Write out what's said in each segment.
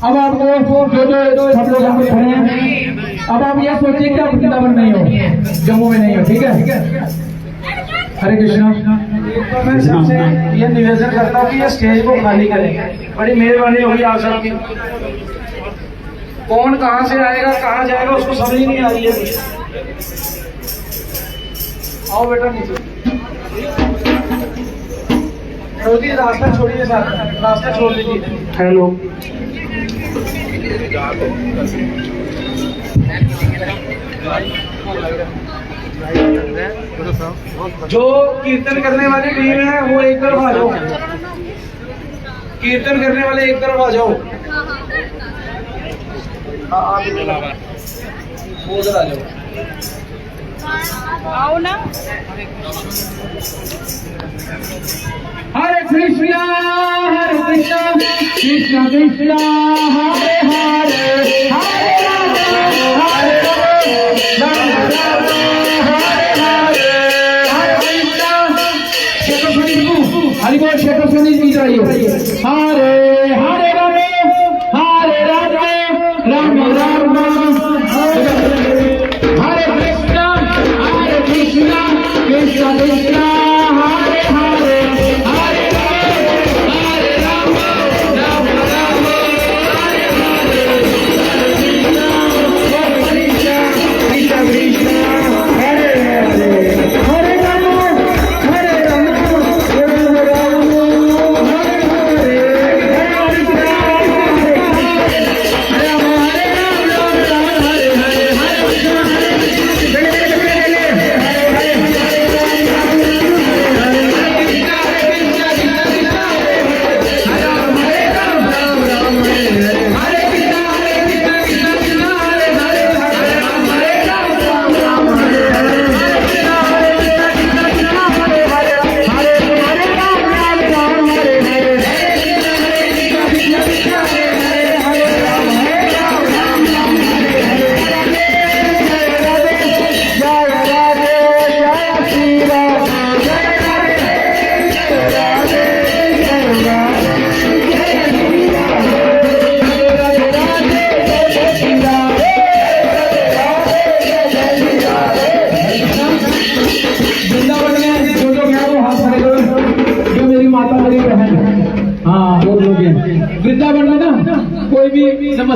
अब आपको जो सब लोग यहाँ पे खड़े हैं, अब आप ये सोचिए कि आप वृंदावन नहीं हो, जम्मू में नहीं हो, ठीक है। हरे कृष्णा। मैं सबसे ये निवेदन करता हूँ कि ये स्टेज को खाली करें, बड़ी मेहरबानी होगी आप सबकी। कौन कहाँ से आएगा कहाँ जाएगा उसको समझ ही नहीं आ रही है। आओ बेटा नीचे, रास्ता छोड़िए, साथ रास्ता छोड़ दीजिए। हेलो, जो कीर्तन करने वाली टीम है वो एक तरफ आ जाओ, कीर्तन करने वाले एक तरफ आ जाओ। आप वो उधर आ जाओ, आओ ना। हरे कृष्णा कृष्ण कृष्ण हरे हरे, हरे राम हरे राम राम हरे हरे। हरि बोल, शेखर सोनी जी जाइए। हरे हरे राम हरे राम राम राम हरे कृष्ण कृष्ण कृष्ण हरे हरे, हरे राम राम राम हरे हरे, कृष्ण कृष्ण हरे हरे, हरे राम हरे राम राम राम हरे हरे, हरे राम हरे हरे, हरे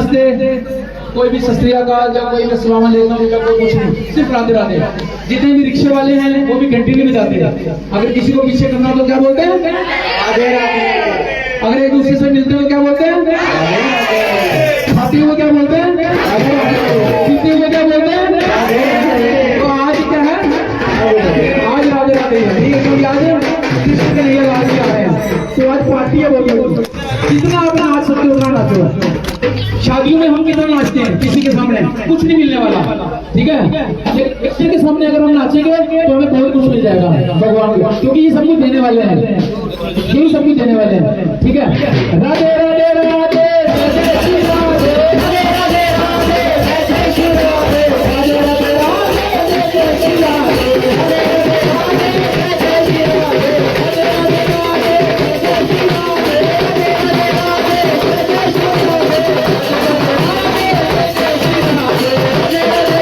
नमस्ते, कोई भी सत श्री अकाल या कोई भी अस्सलाम वालेकुम या कोई कुछ नहीं, सिर्फ राधे राधे। जितने भी रिक्शे वाले हैं वो भी कंटिन्यू में जाते हैं। अगर किसी को पीछे करना हो तो क्या बोलते हैं? राधे राधे। अगर एक दूसरे से मिलते हो क्या बोलते हैं? राधे राधे। खाते हुए क्या बोलते हैं? राधे राधे। पीते हुए क्या बोलते हैं? राधे राधे। तो आज क्या है? आज राधे राधे है, ठीक है? क्योंकि आज कृष्ण के लिए राज आ रहे हैं, तो आज पार्टी है। बोलिए जितना आप नाच सकते हो उतना नाचो। शादियों में हम कितना नाचते हैं, किसी के सामने कुछ नहीं मिलने वाला, ठीक है? किसी के सामने अगर हम नाचेंगे तो हमें बहुत कुछ मिल जाएगा भगवान को, क्योंकि ये सब कुछ देने वाले हैं, यही सब कुछ देने वाले हैं, ठीक है? राधे राधे राधे जय श्री राधे, राधे राधे राधे जय श्री राधे, राधे राधे राधे जय श्री राधे, राधे राधे राधे जय श्री राधे, राधे राधे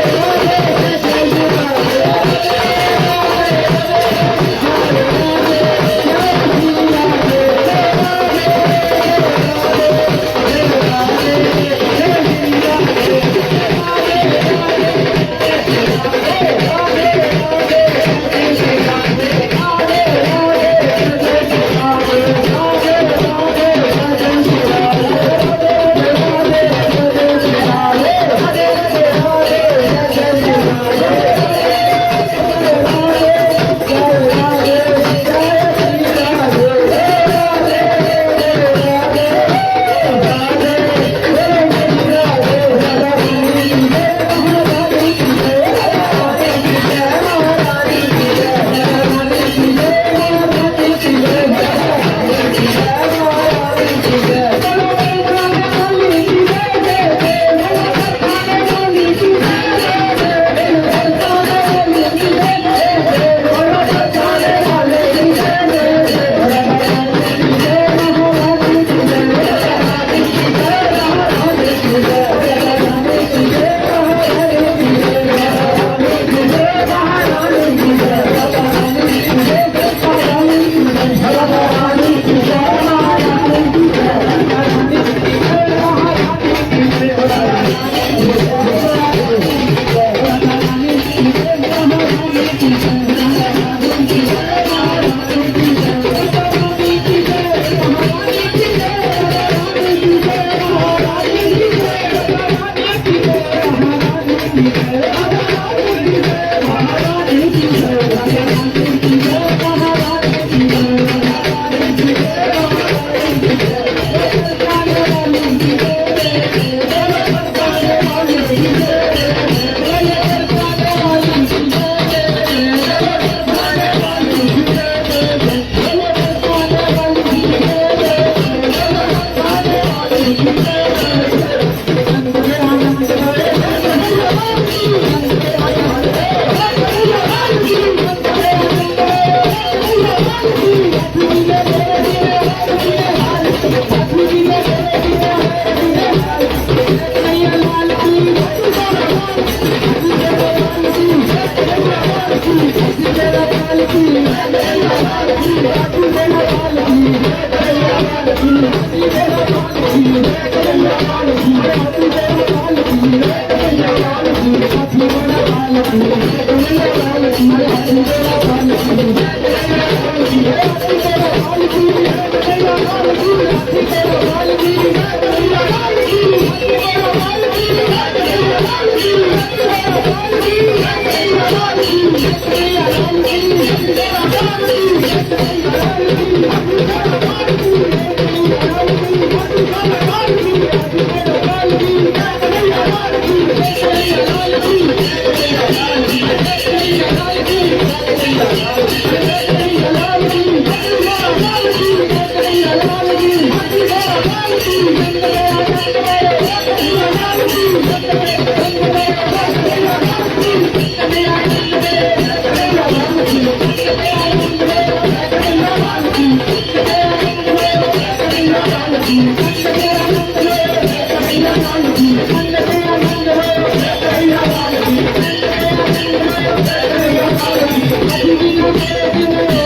राधे जय श्री राधे, राधे राधे राधे जय श्री राधे, Thank you.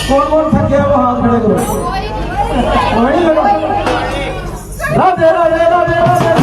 कौन कौन थक गया वो हाथ खड़े करो। वही लगा राधे राधे राधे राधे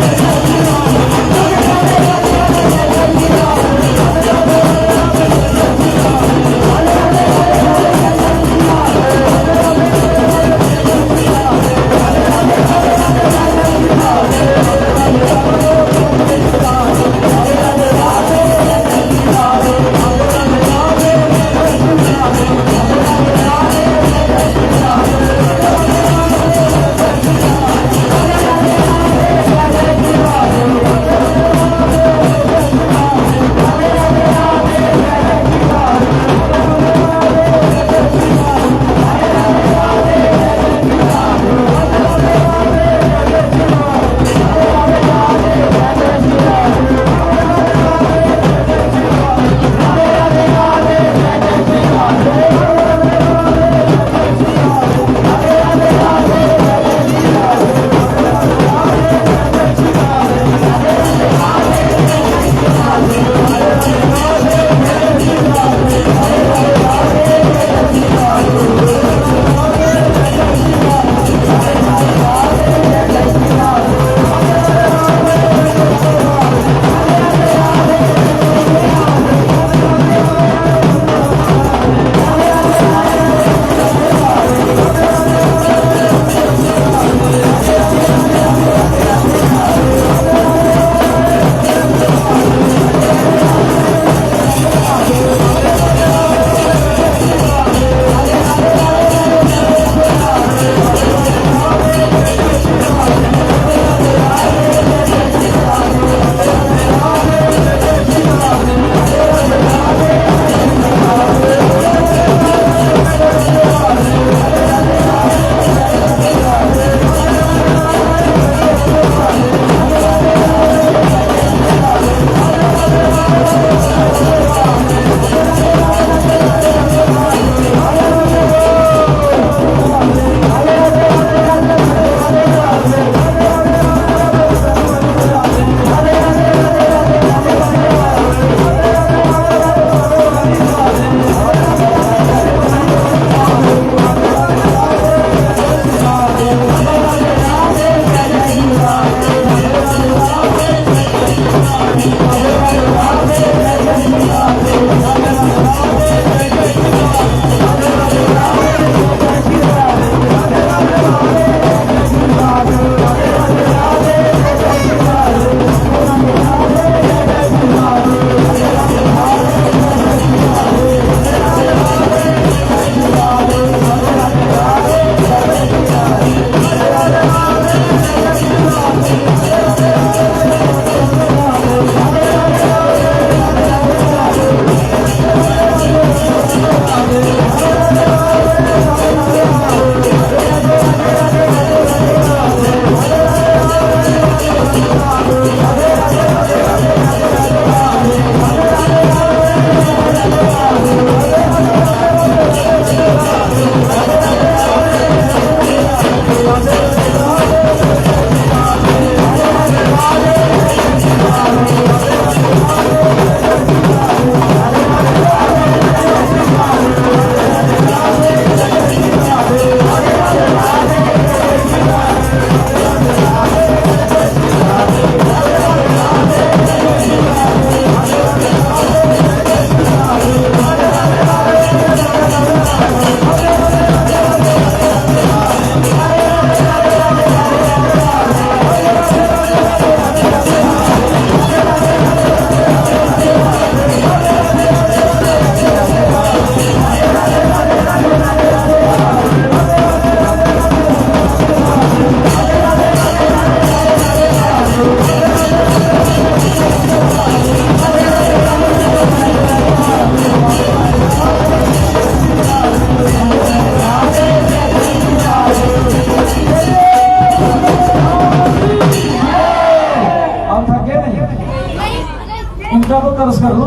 इनका तो तरस कर लो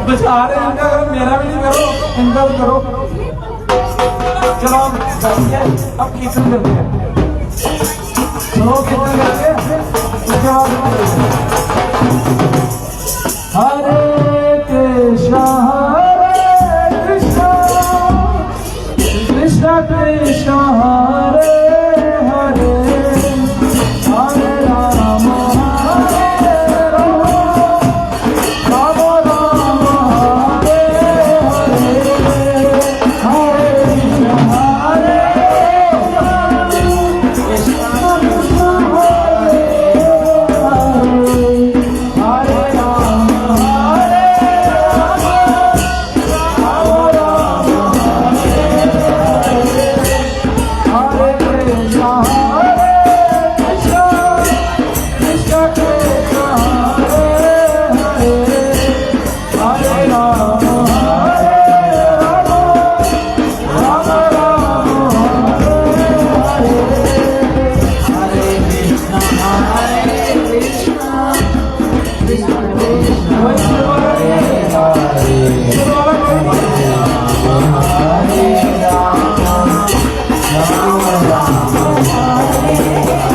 बचा रहे हैं इनका करो, मेरा भी नहीं करो, इनका भी करो। चलो अब कीर्तन करते हैं, चलो कीर्तन करते हैं उसके बाद Hare Krishna, Krishna Krishna, Hare Hare, Hare Rama, Hare Rama, Rama Rama, Hare Hare, Hare Krishna, Hare Krishna, Krishna Hare Hare, Hare Rama, Hare Rama, Rama Rama, Hare Krishna, Krishna Krishna, Hare Hare, Hare Rama, Hare Rama, Rama Rama, Hare Hare,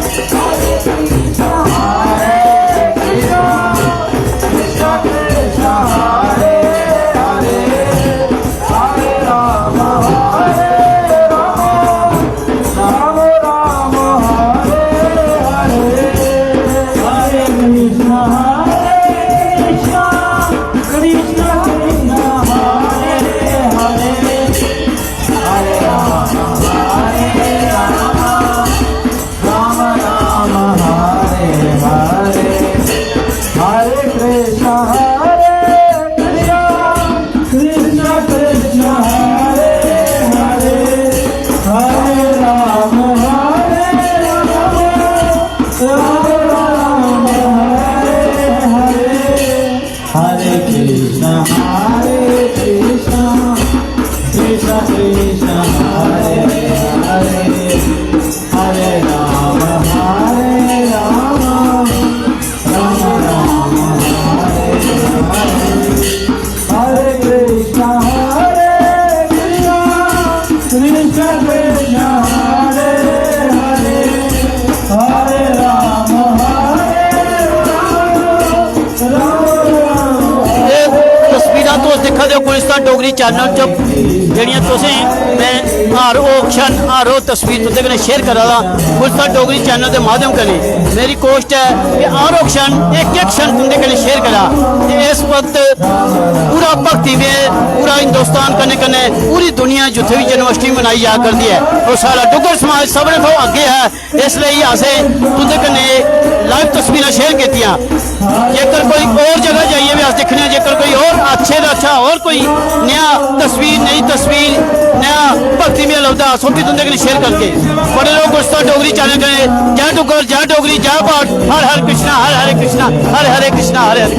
Hare Krishna, Krishna Krishna, Hare Krishna Krishna, Hare Hare, Hare Rama, Hare Rama, Rama Rama, Hare Hare, Hare Krishna, Krishna Krishna, Hare Hare, Hare Rama, Hare Rama, Rama Rama, Hare Hare, Hare Krishna, Krishna Krishna, Hare Hare, Hare Rama, Hare Rama, Rama Rama, Hare Hare, Hare Krishna, Krishna Krishna, Hare Hare, Hare Rama, Hare Rama, Rama Rama, Hare Hare, Hare Krishna, Krishna Krishna, Hare Hare, Hare Rama, Hare Rama, Rama Rama। ਇਹ ਤਸਵੀਰਾਂ ਤੋਂ ਦਿਖਾ ਦਿਓ Gulistan Dogri channel 'ਚ ਜਿਹੜੀਆਂ ਤੁਸੀਂ मैं हर वो क्षण हर वो तस्वीर तुंदे कन्नै शेयर करा दा गुलिस्तान डोगरी चैनल के माध्यम कन्नै मेरी कोशिश है कि हर वो क्षण एक एक क्षण तुंदे कन्नै शेयर करा इस वक्त पूरा भक्ति में पूरा हिंदुस्तान कन्नै कन्नै पूरी दुनिया जिथे भी जन्माष्टमी मनाई जा करती है और सारा डुग्गर समाज सबने तो अगे है इसलिए असें तुंदे कन्नै लाइव तस्वीरें शेयर कीतियां जेकर कोई और जगह जाइए भी अस दिखने जेकर कोई और अच्छे तो अच्छा और कोई नया तस्वीर नई तस्वीर नया भक्ति में लभदा अस भी तुंदे कन्नै शेयर करके बड़े लोग गुलिस्तान डोगरी चैनल कन्नै जय डुग्गर जय डोगरी जय भाट हर हर कृष्णा हर हरे कृष्णा हर हरे कृष्णा हर हरे